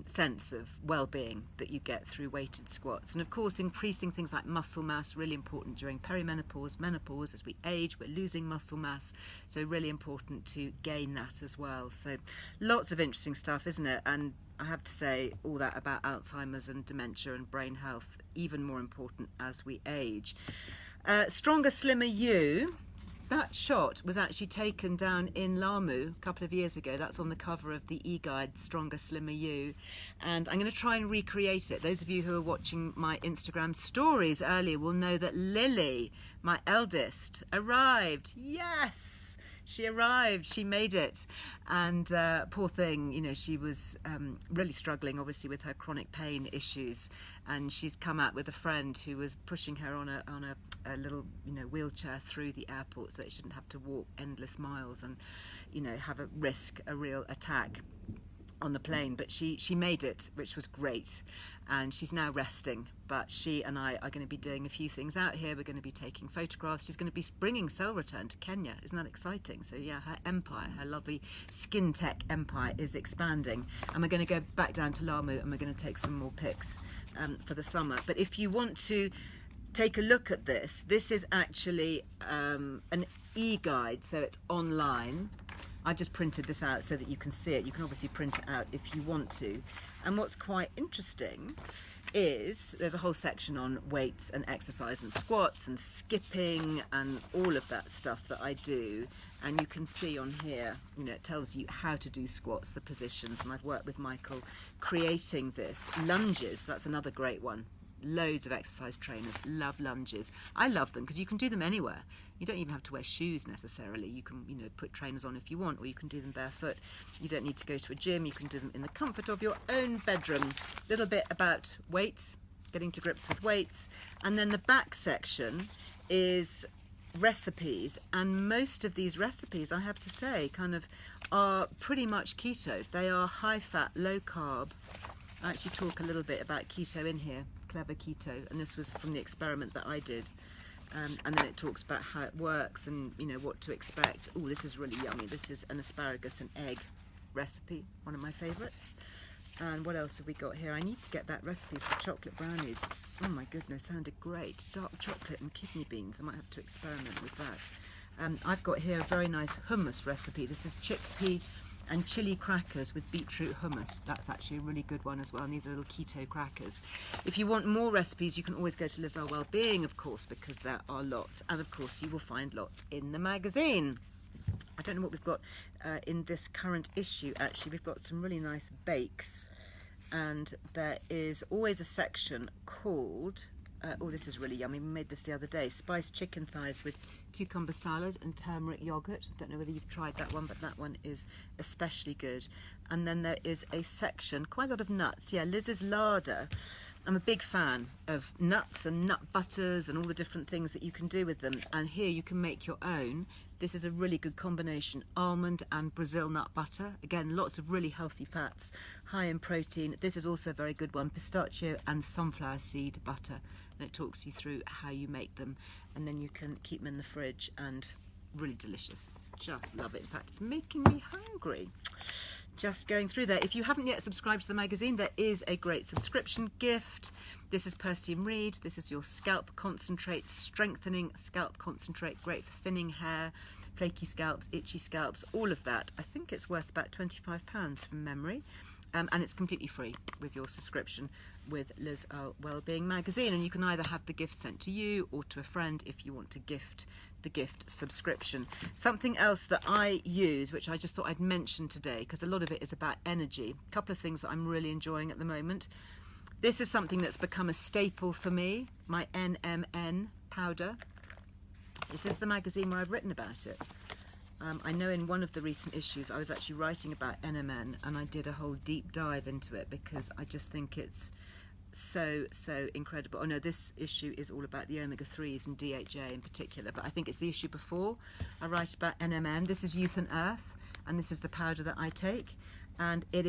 sense of well-being that you get through weighted squats. And of course, increasing things like muscle mass, really important during perimenopause, menopause. As we age, we're losing muscle mass, so really important to gain that as well. So lots of interesting stuff, isn't it? And I have to say, all that about Alzheimer's and dementia and brain health, even more important as we age. Stronger, Slimmer You. That shot was actually taken down in Lamu a couple of years ago. That's on the cover of the e-guide, Stronger, Slimmer You. And I'm going to try and recreate it. Those of you who are watching my Instagram stories earlier will know that Lily, my eldest, arrived. Yes! She arrived, she made it, and poor thing, she was really struggling, obviously, with her chronic pain issues, and she's come out with a friend who was pushing her on a little, wheelchair through the airport so that she didn't have to walk endless miles and, have a real attack on the plane. But she made it, which was great, and she's now resting. But she and I are going to be doing a few things out here. We're going to be taking photographs. She's going to be bringing Cell Return to Kenya. Isn't that exciting? So yeah, her empire, her lovely skin tech empire is expanding, and we're going to go back down to Lamu and we're going to take some more pics for the summer. But if you want to take a look at this is actually an e-guide, so it's online. I just printed this out so that you can see it. You can obviously print it out if you want to. And what's quite interesting is there's a whole section on weights and exercise and squats and skipping and all of that stuff that I do. And you can see on here, it tells you how to do squats, the positions. And I've worked with Michael creating this. Lunges, that's another great one. Loads of exercise trainers love lunges. I love them because you can do them anywhere. You don't even have to wear shoes necessarily. You can, put trainers on if you want, or you can do them barefoot. You don't need to go to a gym. You can do them in the comfort of your own bedroom. A little bit about weights, getting to grips with weights. And then the back section is recipes. And most of these recipes, I have to say, kind of are pretty much keto. They are high fat, low carb. I actually talk a little bit about keto in here, Clever Keto, and this was from the experiment that I did and then it talks about how it works and, you know, what to expect. Oh, this is really yummy. This is an asparagus and egg recipe, one of my favourites. And what else have we got here? I need to get that recipe for chocolate brownies. Oh my goodness, sounded great. Dark chocolate and kidney beans. I might have to experiment with that. I've got here a very nice hummus recipe. This is chickpea and chili crackers with beetroot hummus. That's actually a really good one as well, and these are little keto crackers. If you want more recipes, you can always go to Earle Wellbeing, of course, because there are lots, and of course you will find lots in the magazine. I don't know what we've got in this current issue. Actually, we've got some really nice bakes, and there is always a section called oh, this is really yummy. We made this the other day. Spiced chicken thighs with cucumber salad and turmeric yogurt. I don't know whether you've tried that one, but that one is especially good. And then there is a section, quite a lot of nuts. Yeah, Liz's larder. I'm a big fan of nuts and nut butters and all the different things that you can do with them. And here you can make your own. This is a really good combination, almond and Brazil nut butter. Again, lots of really healthy fats, high in protein. This is also a very good one, pistachio and sunflower seed butter. And it talks you through how you make them. And then you can keep them in the fridge, and really delicious. Just love it. In fact, it's making me hungry. Just going through there. If you haven't yet subscribed to the magazine, there is a great subscription gift. This is Persian Reed. This is your scalp concentrate, strengthening scalp concentrate, great for thinning hair, flaky scalps, itchy scalps, all of that. I think it's worth about £25 from memory. And it's completely free with your subscription with Earle Wellbeing magazine, and you can either have the gift sent to you or to a friend if you want to gift the gift subscription. Something else that I use, which I just thought I'd mention today, because a lot of it is about energy. A couple of things that I'm really enjoying at the moment. This is something that's become a staple for me, my NMN powder. Is this the magazine where I've written about it? I know in one of the recent issues I was actually writing about NMN, and I did a whole deep dive into it because I just think it's so incredible. Oh no, this issue is all about the omega-3s and DHA in particular, but I think it's the issue before I write about NMN. This is Youth and Earth, and this is the powder that I take, and it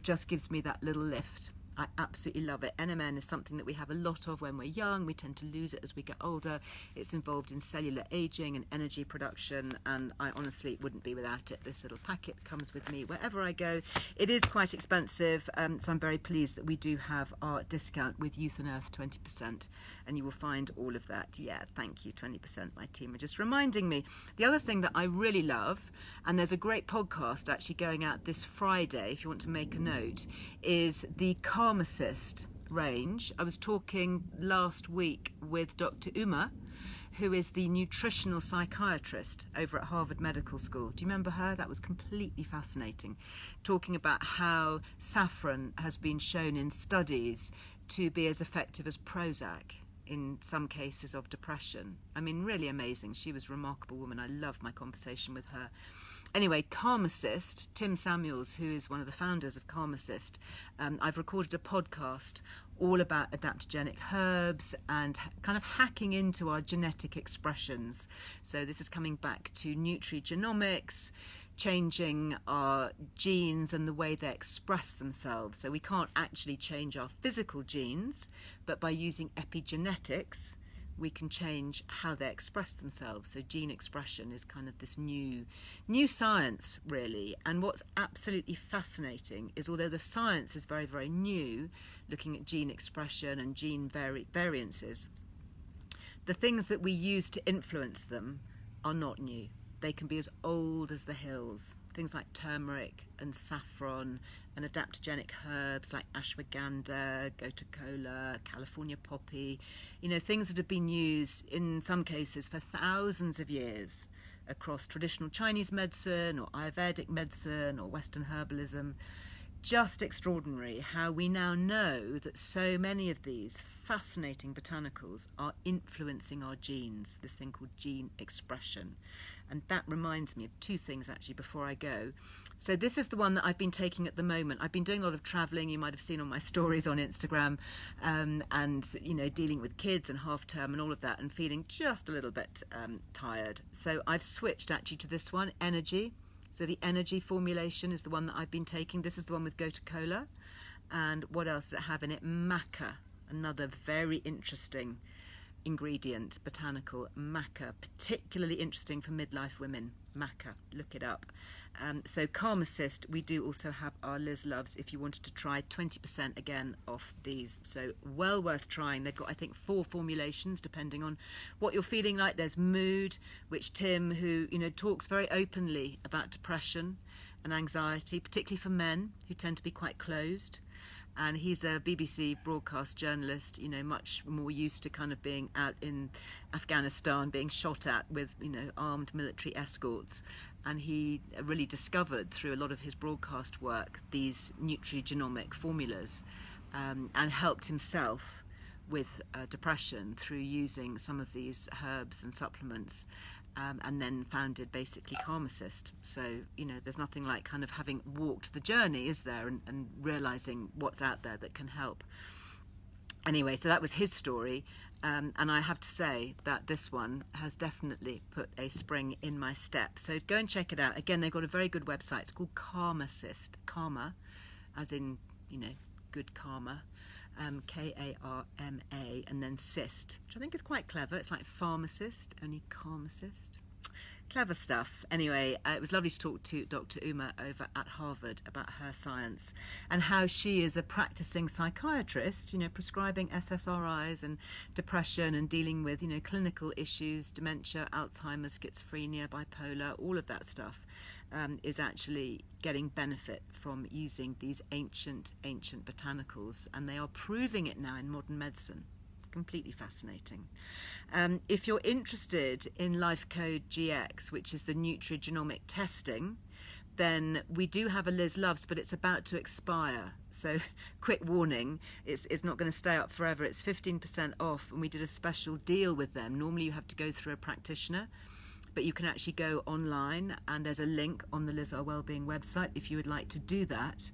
just gives me that little lift. I absolutely love it. NMN is something that we have a lot of when we're young. We tend to lose it as we get older. It's involved in cellular aging and energy production, and I honestly wouldn't be without it. This little packet comes with me wherever I go. It is quite expensive, so I'm very pleased that we do have our discount with Youth and Earth 20%, and you will find all of that. Yeah, thank you, 20%. My team are just reminding me. The other thing that I really love, and there's a great podcast actually going out this Friday, if you want to make a note, is the Pharmacist range. I was talking last week with Dr. Uma, who is the nutritional psychiatrist over at Harvard Medical School. Do you remember her? That was completely fascinating. Talking about how saffron has been shown in studies to be as effective as Prozac in some cases of depression. I mean, really amazing. She was a remarkable woman. I loved my conversation with her. Anyway, Pharmacist, Tim Samuels, who is one of the founders of Pharmacist, I've recorded a podcast all about adaptogenic herbs and kind of hacking into our genetic expressions. So this is coming back to nutrigenomics, changing our genes and the way they express themselves. So we can't actually change our physical genes, but by using epigenetics, we can change how they express themselves. So gene expression is kind of this new science, really. And what's absolutely fascinating is, although the science is very, very new, looking at gene expression and gene variances, the things that we use to influence them are not new. They can be as old as the hills. Things like turmeric and saffron and adaptogenic herbs like ashwagandha, gotu kola, California poppy, you know, things that have been used in some cases for thousands of years across traditional Chinese medicine or Ayurvedic medicine or Western herbalism. Just extraordinary how we now know that so many of these fascinating botanicals are influencing our genes, this thing called gene expression. And that reminds me of two things actually before I go. So this is the one that I've been taking at the moment. I've been doing a lot of travelling, you might have seen on my stories on Instagram, and you know, dealing with kids and half term and all of that, and feeling just a little bit tired. So I've switched actually to this one, Energy. So the Energy formulation is the one that I've been taking. This is the one with gotu kola. And what else does it have in it? Maca, another very interesting ingredient, botanical, maca, particularly interesting for midlife women. Maca, look it up. So Karmacist, we do also have our Liz Loves if you wanted to try 20% again off these. So well worth trying. They've got, I think, 4 formulations depending on what you're feeling like. There's Mood, which Tim, who, you know, talks very openly about depression and anxiety, particularly for men who tend to be quite closed. And he's a BBC broadcast journalist, you know, much more used to kind of being out in Afghanistan, being shot at with, you know, armed military escorts. And he really discovered through a lot of his broadcast work these nutrigenomic formulas, and helped himself with depression through using some of these herbs and supplements. And then founded basically Karmacist. So, you know, there's nothing like kind of having walked the journey, is there, and realising what's out there that can help. Anyway, so that was his story, and I have to say that this one has definitely put a spring in my step. So go and check it out. Again, they've got a very good website. It's called Karmacist. Karma, as in, you know, good karma. Karma, and then cyst, which I think is quite clever. It's like pharmacist, only Karmacist. Clever stuff. Anyway, it was lovely to talk to Dr. Uma over at Harvard about her science and how she is a practicing psychiatrist, you know, prescribing SSRIs and depression and dealing with, you know, clinical issues, dementia, Alzheimer's, schizophrenia, bipolar, all of that stuff. Is actually getting benefit from using these ancient botanicals, and they are proving it now in modern medicine. Completely fascinating. If you're interested in Life Code GX, which is the nutrigenomic testing, then we do have a Liz Loves, but it's about to expire. So quick warning, it's not going to stay up forever. It's 15% off, and we did a special deal with them. Normally you have to go through a practitioner, but you can actually go online, and there's a link on the Earle Wellbeing website if you would like to do that.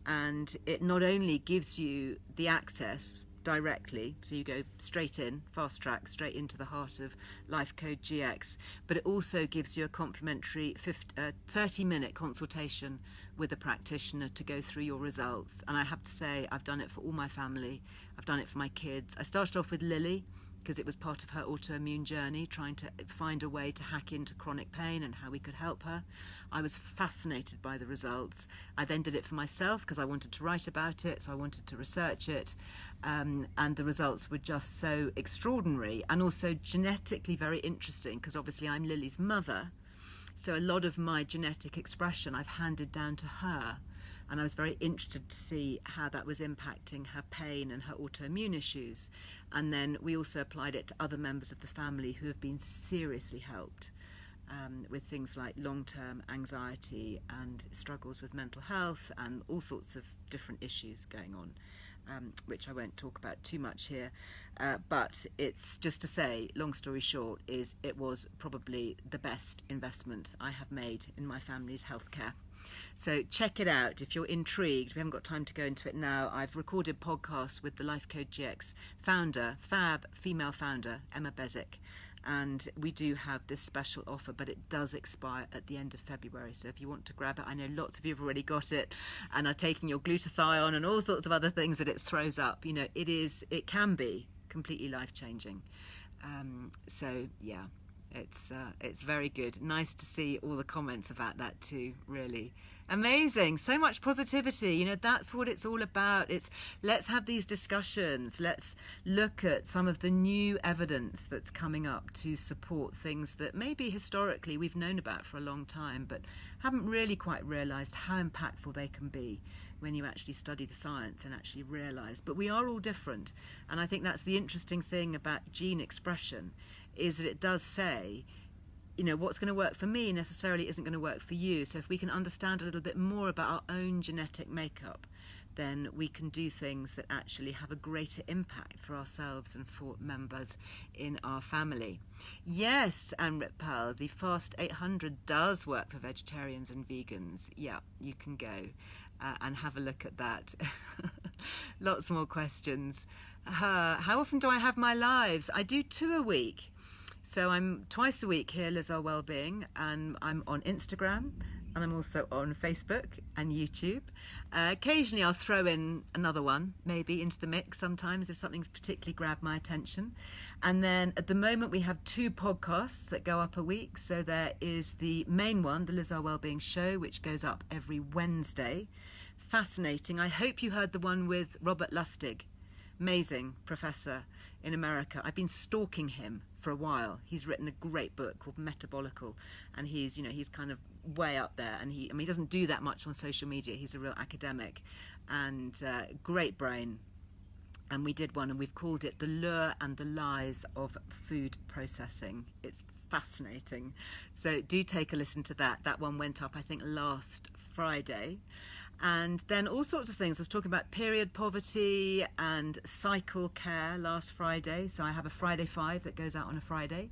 And it not only gives you the access directly, so you go straight in, fast track, straight into the heart of Life Code GX, but it also gives you a complimentary 30-minute consultation with a practitioner to go through your results. And I have to say, I've done it for all my family. I've done it for my kids. I started off with Lily, because it was part of her autoimmune journey, trying to find a way to hack into chronic pain and how we could help her. I was fascinated by the results. I then did it for myself because I wanted to write about it, so I wanted to research it. And the results were just so extraordinary and also genetically very interesting, because obviously I'm Lily's mother. So a lot of my genetic expression I've handed down to her. And I was very interested to see how that was impacting her pain and her autoimmune issues. And then we also applied it to other members of the family who have been seriously helped with things like long-term anxiety and struggles with mental health and all sorts of different issues going on, which I won't talk about too much here. But it's just to say, long story short, is it was probably the best investment I have made in my family's healthcare. So check it out if you're intrigued. We haven't got time to go into it now. I've recorded podcasts with the Life Code GX founder, fab female founder, Emma Bezic, and we do have this special offer, but it does expire at the end of February. So if you want to grab it, I know lots of you have already got it and are taking your glutathione and all sorts of other things that it throws up. You know, it can be completely life-changing. So yeah. It's very good. Nice to see all the comments about that too, really. Amazing. So much positivity. You know, that's what it's all about. Let's have these discussions. Let's look at some of the new evidence that's coming up to support things that maybe historically we've known about for a long time, but haven't really quite realised how impactful they can be when you actually study the science and actually realise. But we are all different. And I think that's the interesting thing about gene expression, is that it does say, you know, what's going to work for me necessarily isn't going to work for you. So if we can understand a little bit more about our own genetic makeup, then we can do things that actually have a greater impact for ourselves and for members in our family. Yes, and Pearl, the Fast 800 does work for vegetarians and vegans. Yeah, you can go and have a look at that. Lots more questions. How often do I have my lives? I do 2 a week. So I'm twice a week here, Earle Wellbeing, and I'm on Instagram and I'm also on Facebook and YouTube. Occasionally I'll throw in another one, maybe, into the mix sometimes if something's particularly grabbed my attention. And then at the moment we have 2 podcasts that go up a week. So there is the main one, the Earle Wellbeing Show, which goes up every Wednesday. Fascinating. I hope you heard the one with Robert Lustig. Amazing professor in America. I've been stalking him for a while. He's written a great book called Metabolical, and he's kind of way up there. And he doesn't do that much on social media. He's a real academic, and great brain. And we did one, and we've called it The Lure and the Lies of Food Processing. It's fascinating. So do take a listen to that. That one went up, I think, last Friday. And then all sorts of things. I was talking about period poverty and cycle care last Friday. So I have a Friday 5 that goes out on a Friday.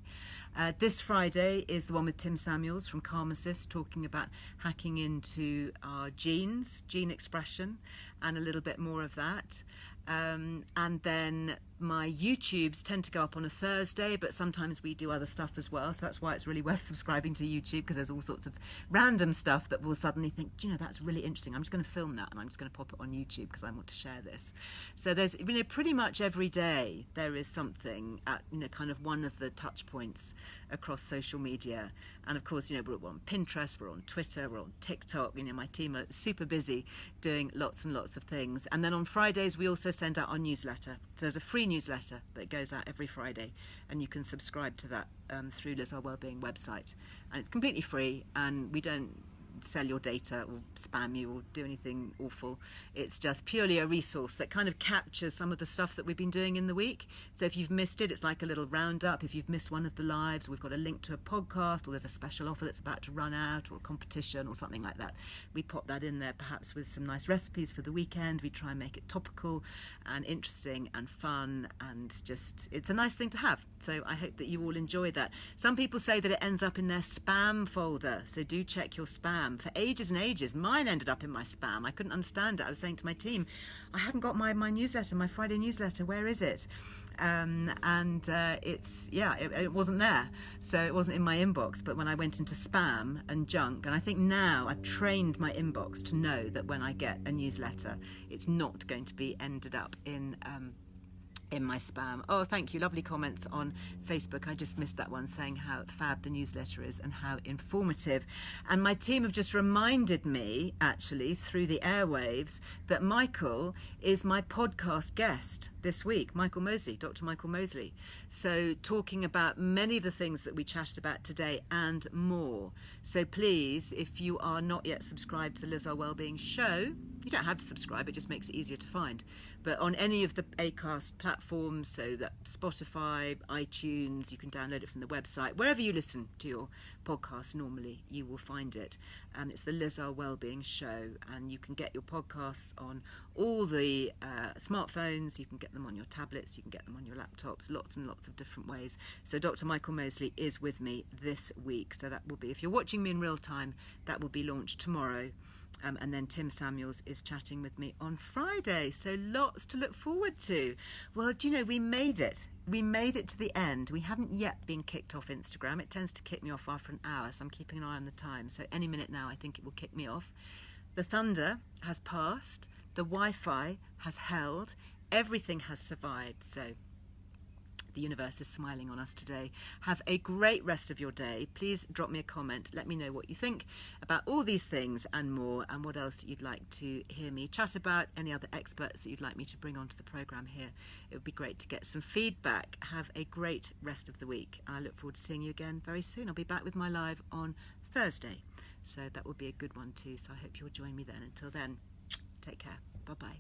This Friday is the one with Tim Samuels from Pharmacist, talking about hacking into our genes, gene expression, and a little bit more of that. And then my YouTubes tend to go up on a Thursday, but sometimes we do other stuff as well. So that's why it's really worth subscribing to YouTube, because there's all sorts of random stuff that we'll suddenly think, you know, that's really interesting. I'm just going to film that and I'm just going to pop it on YouTube because I want to share this. So there's, pretty much every day there is something at, kind of one of the touch points across social media. And of course, we're on Pinterest, we're on Twitter, we're on TikTok. My team are super busy doing lots and lots of things. And then on Fridays, we also send out our newsletter. So there's a free newsletter that goes out every Friday, and you can subscribe to that through Earle Wellbeing website. And it's completely free, and we don't sell your data or spam you or do anything awful. It's just purely a resource that kind of captures some of the stuff that we've been doing in the week. So if you've missed it, it's like a little roundup. If you've missed one of the lives, we've got a link to a podcast, or there's a special offer that's about to run out, or a competition or something like that. We pop that in there, perhaps with some nice recipes for the weekend. We try and make it topical and interesting and fun, and just, it's a nice thing to have. So I hope that you all enjoy that. Some people say that it ends up in their spam folder, so do check your spam. For ages and ages, mine ended up in my spam. I couldn't understand it. I was saying to my team, I haven't got my newsletter, my Friday newsletter. Where is it? It wasn't there. So it wasn't in my inbox. But when I went into spam and junk, and I think now I've trained my inbox to know that when I get a newsletter, it's not going to be ended up in my spam. Oh, thank you. Lovely comments on Facebook. I just missed that one, saying how fab the newsletter is and how informative. And my team have just reminded me, actually, through the airwaves, that Michael is my podcast guest this week. Michael Mosley, Dr. Michael Mosley. So talking about many of the things that we chatted about today and more. So please, if you are not yet subscribed to the Earle Wellbeing Show, you don't have to subscribe, it just makes it easier to find. But on any of the Acast platforms, so that Spotify, iTunes, you can download it from the website. Wherever you listen to your podcast normally, you will find it. It's the Earle Wellbeing Show, and you can get your podcasts on all the smartphones, you can get them on your tablets, you can get them on your laptops, lots and lots of different ways. So Dr. Michael Mosley is with me this week. So that will be, if you're watching me in real time, that will be launched tomorrow. And then Tim Samuels is chatting with me on Friday. So lots to look forward to. Well, do you know, we made it. We made it to the end. We haven't yet been kicked off Instagram. It tends to kick me off after an hour, so I'm keeping an eye on the time. So any minute now, I think it will kick me off. The thunder has passed. The Wi-Fi has held. Everything has survived. So the universe is smiling on us today. Have a great rest of your day. Please drop me a comment. Let me know what you think about all these things and more, and what else you'd like to hear me chat about, any other experts that you'd like me to bring onto the programme here. It would be great to get some feedback. Have a great rest of the week. I look forward to seeing you again very soon. I'll be back with my live on Thursday, so that will be a good one too. So I hope you'll join me then. Until then, take care. Bye-bye.